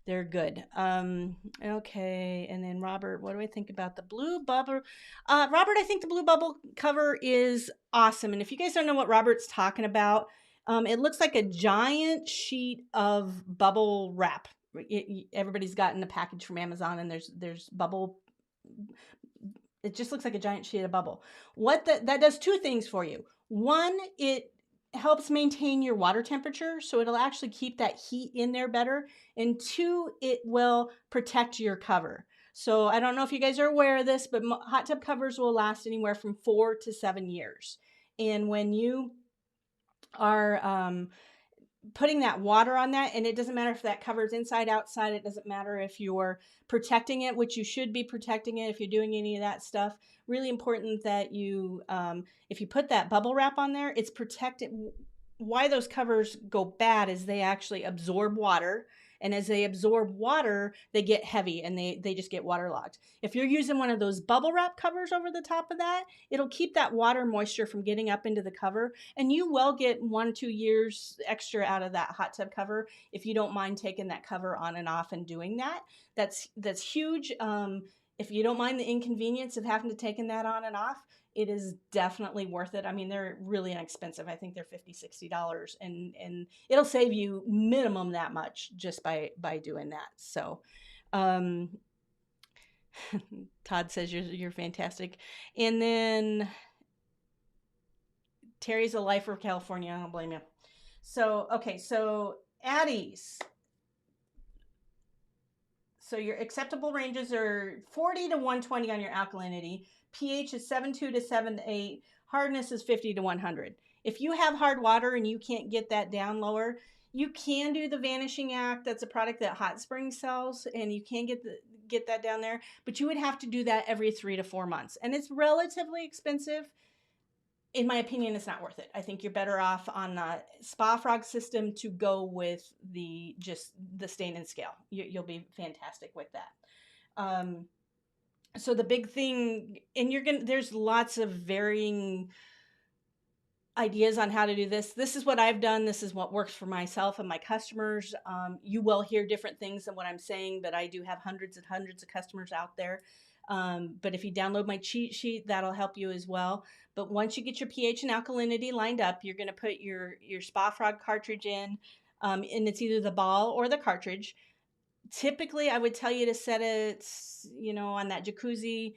They're good. Okay. And then Robert, what do I think about the blue bubble? Robert, I think the blue bubble cover is awesome. And if you guys don't know what Robert's talking about, it looks like a giant sheet of bubble wrap. Everybody's gotten a package from Amazon, and there's bubble. It just looks like a giant sheet of bubble. That does two things for you. One, it helps maintain your water temperature, so it'll actually keep that heat in there better. And two, it will protect your cover. So I don't know if you guys are aware of this, but hot tub covers will last anywhere from 4 to 7 years. And when you are putting that water on that, and it doesn't matter if that cover's inside, outside, it doesn't matter if you're protecting it, which you should be protecting it if you're doing any of that stuff. Really important that you, if you put that bubble wrap on there, it's protected. Why those covers go bad is they actually absorb water. And as they absorb water, they get heavy and they just get waterlogged. If you're using one of those bubble wrap covers over the top of that, it'll keep that water moisture from getting up into the cover. And you will get 1 to 2 years extra out of that hot tub cover if you don't mind taking that cover on and off and doing that. That's huge. If you don't mind the inconvenience of having to taking that on and off, it is definitely worth it. I mean, they're really inexpensive. I think they're $50-$60, and it'll save you minimum that much just by doing that. So, Todd says you're fantastic. And then Terry's a lifer of California. I don't blame you. So, okay, so at ease. So your acceptable ranges are 40 to 120 on your alkalinity. pH is 7.2 to 7.8. Hardness is 50 to 100. If you have hard water and you can't get that down lower, you can do the Vanishing Act. That's a product that Hot Springs sells, and you can get that down there. But you would have to do that every 3 to 4 months, and it's relatively expensive. In my opinion, it's not worth it. I think you're better off on the Spa Frog system to go with the stain and scale. You'll be fantastic with that. So the big thing, and there's lots of varying ideas on how to do this. This is what I've done. This is what works for myself and my customers. You will hear different things than what I'm saying, but I do have hundreds and hundreds of customers out there. But if you download my cheat sheet, that'll help you as well. But once you get your pH and alkalinity lined up, you're going to put your Spa Frog cartridge in, and it's either the ball or the cartridge. Typically, I would tell you to set it, on that jacuzzi,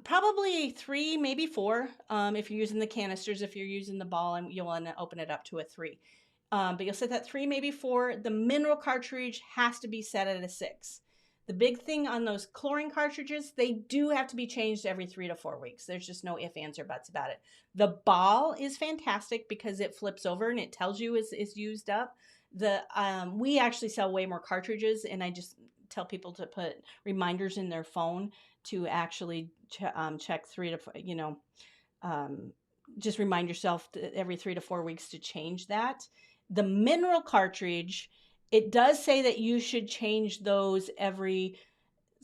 probably 3, maybe 4. If you're using the canisters, if you're using the ball, and you'll want to open it up to a 3. But you'll set that 3, maybe 4. The mineral cartridge has to be set at a 6. The big thing on those chlorine cartridges, they do have to be changed every 3 to 4 weeks. There's just no ifs, ands, or buts about it. The ball is fantastic because it flips over and it tells you it's used up. We actually sell way more cartridges, and I just tell people to put reminders in their phone to actually check 3 to 4, just remind yourself every 3 to 4 weeks to change that. The mineral cartridge, it does say that you should change those every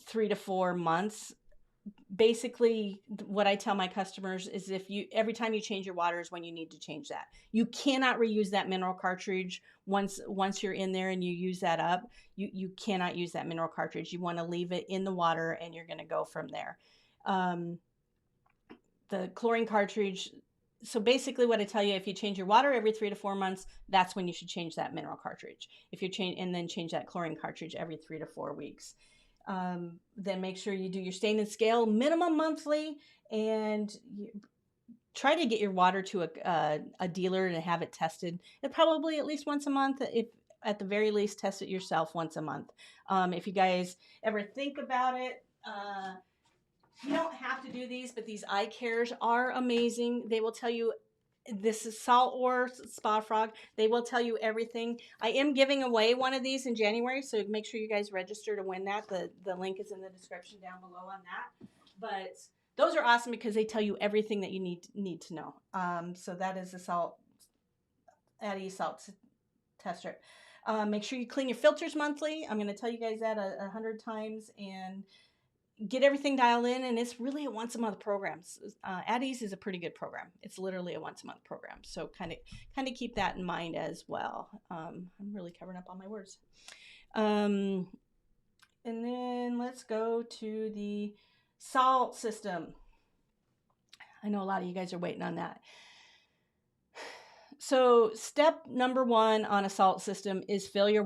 3 to 4 months. Basically, what I tell my customers is every time you change your water is when you need to change that. You cannot reuse that mineral cartridge once you're in there and you use that up. You cannot use that mineral cartridge. You want to leave it in the water and you're going to go from there. The chlorine cartridge. So basically what I tell you, if you change your water every 3 to 4 months, that's when you should change that mineral cartridge. If you change that chlorine cartridge every 3 to 4 weeks. Then make sure you do your stain and scale minimum monthly, and try to get your water to a dealer and have it tested. And probably at least once a month. If at the very least, test it yourself once a month. If you guys ever think about it, you don't have to do these, but these ICares are amazing. They will tell you, this is Salt or Spa Frog. They will tell you everything. I am giving away one of these in January, so make sure you guys register to win that. The link is in the description down below on that. But those are awesome because they tell you everything that you need to know. So that is the Addy Salt Test Strip. Make sure you clean your filters monthly. I'm going to tell you guys that 100 times, and get everything dialed in, and it's really a once a month program. Addy's is a pretty good program. It's literally a once a month program, so kind of keep that in mind as well. I'm really covering up on my words. And then let's go to the salt system. I know a lot of you guys are waiting on that. So step number 1 on a salt system is fill your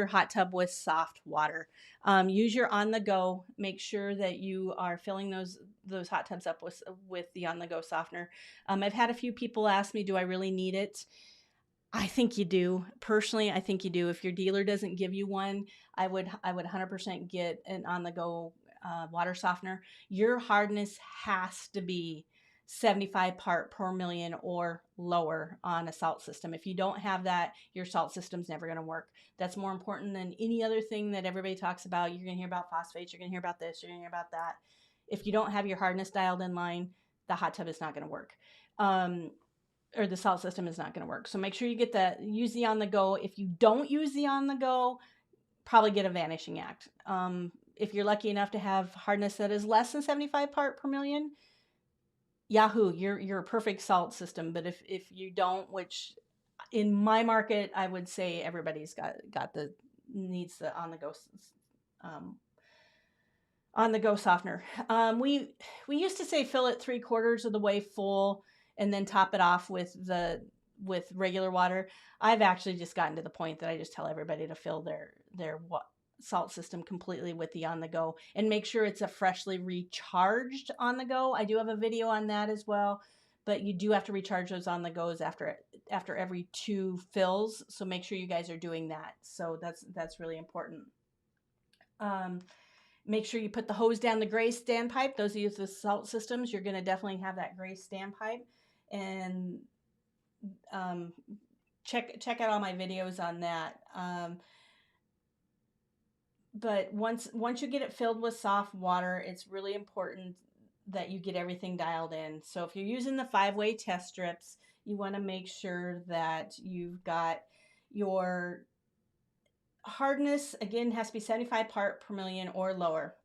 hot tub with soft water. Use your on-the-go. Make sure that you are filling those hot tubs up with the on-the-go softener. I've had a few people ask me, do I really need it? I think you do. Personally, I think you do. If your dealer doesn't give you one, I would 100% get an on-the-go water softener. Your hardness has to be 75 part per million or lower on a salt system. If you don't have that, your salt system's never going to work. That's more important than any other thing that everybody talks about. You're going to hear about phosphates, you're going to hear about this, you're going to hear about that. If you don't have your hardness dialed in line, the hot tub is not going to work. Or the salt system is not going to work. So make sure you use the on the go. If you don't use the on the go, probably get a Vanishing Act. If you're lucky enough to have hardness that is less than 75 part per million, Yahoo, you're a perfect salt system. But if you don't, which in my market, I would say everybody's needs the on the go softener. We used to say fill it 3/4 of the way full and then top it off with regular water. I've actually just gotten to the point that I just tell everybody to fill their salt system completely with the on the go, and make sure it's a freshly recharged on the go. I do have a video on that as well, but you do have to recharge those on the goes after every 2 fills. So make sure you guys are doing that. So that's really important. Make sure you put the hose down the gray standpipe. Those of you with the salt systems, you're going to definitely have that gray standpipe. And check out all my videos on that. But once you get it filled with soft water, it's really important that you get everything dialed in. So if you're using the 5-way test strips, you want to make sure that you've got your hardness, again, has to be 75 part per million or lower.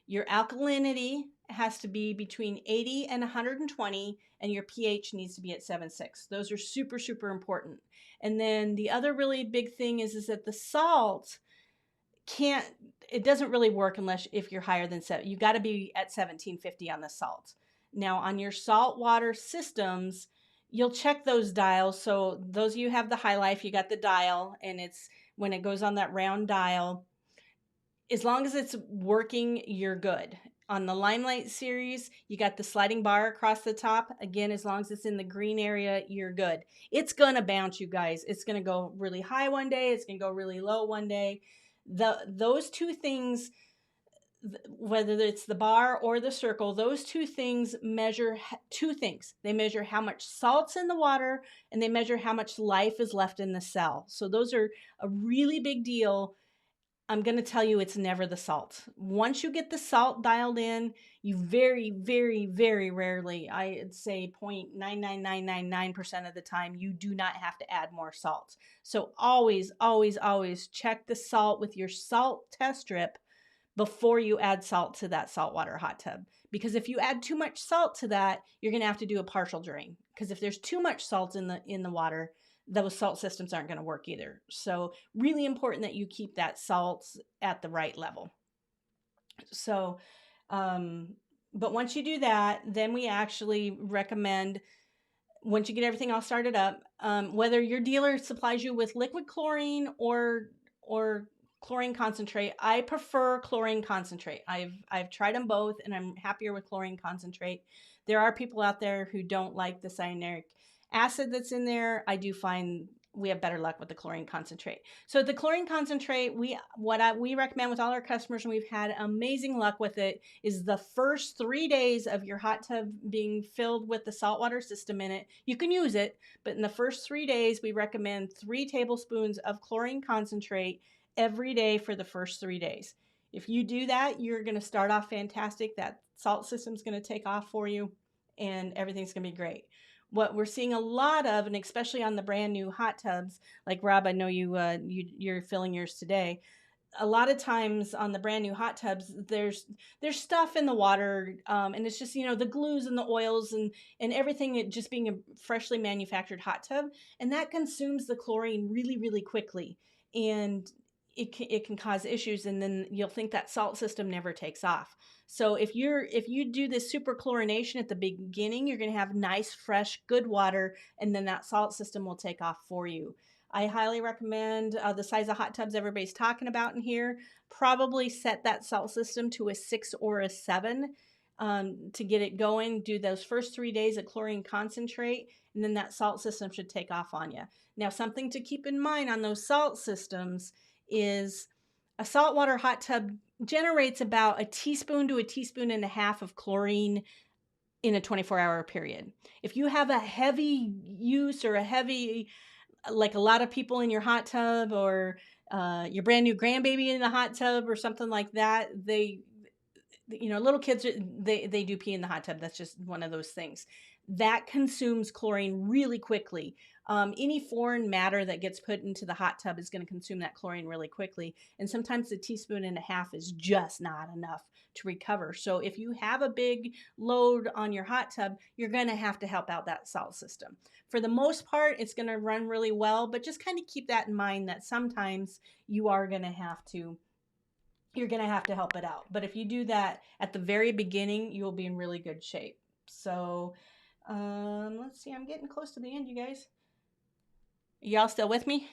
Your alkalinity has to be between 80 and 120, and your pH needs to be at 7.6. Those are super, super important. And then the other really big thing is that the salt it doesn't really work if you're higher than 7. You got to be at 1750 on the salt. Now on your salt water systems, you'll check those dials. So those of you who have the High Life, you got the dial, and it's when it goes on that round dial, as long as it's working, you're good. On the Limelight series, you got the sliding bar across the top. Again, as long as it's in the green area, you're good. It's going to bounce, you guys. It's going to go really high one day. It's going to go really low one day. Those two things, whether it's the bar or the circle, those two things measure two things. They measure how much salt's in the water, and they measure how much life is left in the cell. So those are a really big deal. I'm going to tell you it's never the salt. Once you get the salt dialed in, you very, very, very rarely, I'd say 0.99999% of the time, you do not have to add more salt. So always, always, always check the salt with your salt test strip before you add salt to that saltwater hot tub. Because if you add too much salt to that, you're going to have to do a partial drain. Because if there's too much salt in the water, those salt systems aren't going to work either. So really important that you keep that salt at the right level. So, but once you do that, then we actually recommend, once you get everything all started up, whether your dealer supplies you with liquid chlorine or chlorine concentrate. I prefer chlorine concentrate. I've tried them both and I'm happier with chlorine concentrate. There are people out there who don't like the cyanuric acid that's in there. I do find we have better luck with the chlorine concentrate. So the chlorine concentrate, we recommend with all our customers, and we've had amazing luck with it, is the first 3 days of your hot tub being filled with the saltwater system in it. You can use it, but in the first 3 days, we recommend 3 tablespoons of chlorine concentrate every day for the first 3 days. If you do that, you're going to start off fantastic. That salt system's going to take off for you and everything's going to be great. What we're seeing a lot of, and especially on the brand new hot tubs, like Rob, I know you're filling yours today. A lot of times on the brand new hot tubs, there's stuff in the water, and it's just, the glues and the oils and everything, it just being a freshly manufactured hot tub, and that consumes the chlorine really, really quickly, and it can cause issues, and then you'll think that salt system never takes off. So if you do this super chlorination at the beginning, you're going to have nice, fresh, good water, and then that salt system will take off for you. I highly recommend the size of hot tubs everybody's talking about in here. Probably set that salt system to a 6 or a 7 to get it going. Do those first 3 days of chlorine concentrate, and then that salt system should take off on you. Now, something to keep in mind on those salt systems is a saltwater hot tub generates about a teaspoon to a teaspoon and a half of chlorine in a 24-hour period. If you have a heavy use or a heavy, like a lot of people in your hot tub, or your brand new grandbaby in the hot tub or something like that, little kids, they do pee in the hot tub. That's just one of those things. That consumes chlorine really quickly. Any foreign matter that gets put into the hot tub is going to consume that chlorine really quickly. And sometimes a teaspoon and a half is just not enough to recover. So if you have a big load on your hot tub, you're going to have to help out that salt system. For the most part, it's going to run really well, but just kind of keep that in mind that sometimes you are going to have to help it out. But if you do that at the very beginning, you'll be in really good shape. So let's see, I'm getting close to the end, you guys. Y'all still with me?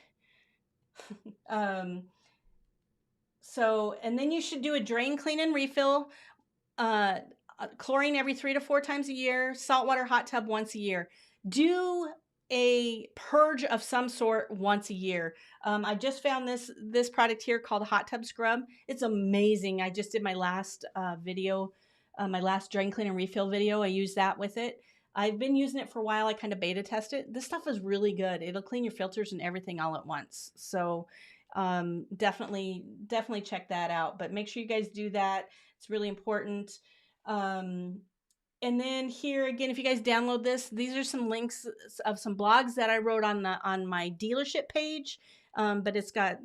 So, and then you should do a drain, clean, and refill. Chlorine every 3 to 4 times a year. Saltwater hot tub once a year. Do a purge of some sort once a year. I just found this product here called Hot Tub Scrub. It's amazing. I just did my last video, my last drain, clean, and refill video. I used that with it. I've been using it for a while. I kind of beta test it. This stuff is really good. It'll clean your filters and everything all at once. So definitely check that out. But make sure you guys do that. It's really important. And then here again, if you guys download this, these are some links of some blogs that I wrote on my dealership page. But it's got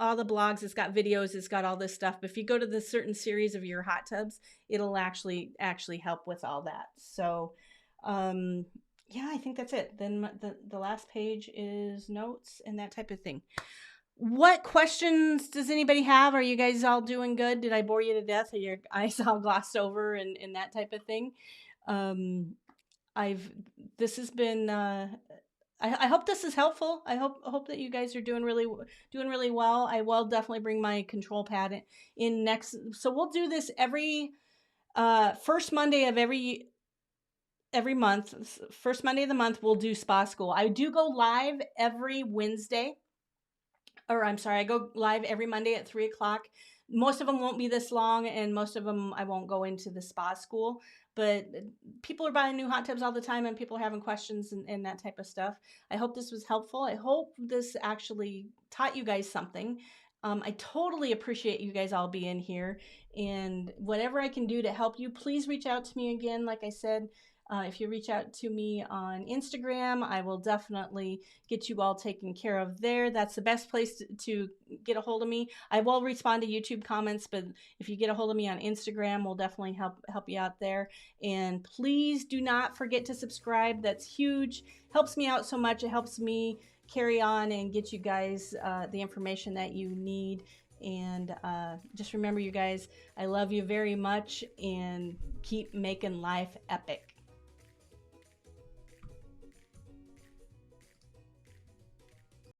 all the blogs, it's got videos, it's got all this stuff. But if you go to the certain series of your hot tubs, it'll actually help with all that. So yeah, I think that's it. Then the last page is notes and that type of thing. What questions does anybody have? Are you guys all doing good? Did I bore you to death? Are your eyes all glossed over and that type of thing? This has been, I hope this is helpful. I hope that you guys are doing really well. I will definitely bring my control pad in next. So we'll do this every, first Monday of every month. First Monday of the month, we'll do spa school. I do go live every Wednesday. Or I'm sorry, I go live every Monday at 3 o'clock. Most of them won't be this long, and most of them I won't go into the spa school. But people are buying new hot tubs all the time, and people are having questions and that type of stuff. I hope this was helpful. I hope this actually taught you guys something. I totally appreciate you guys all being here, and whatever I can do to help you, please reach out to me again. Like I said, if you reach out to me on Instagram, I will definitely get you all taken care of there. That's the best place to get a hold of me. I will respond to YouTube comments, but if you get a hold of me on Instagram, we'll definitely help you out there. And please do not forget to subscribe. That's huge. Helps me out so much. It helps me carry on and get you guys the information that you need. And just remember, you guys, I love you very much, and keep making life epic.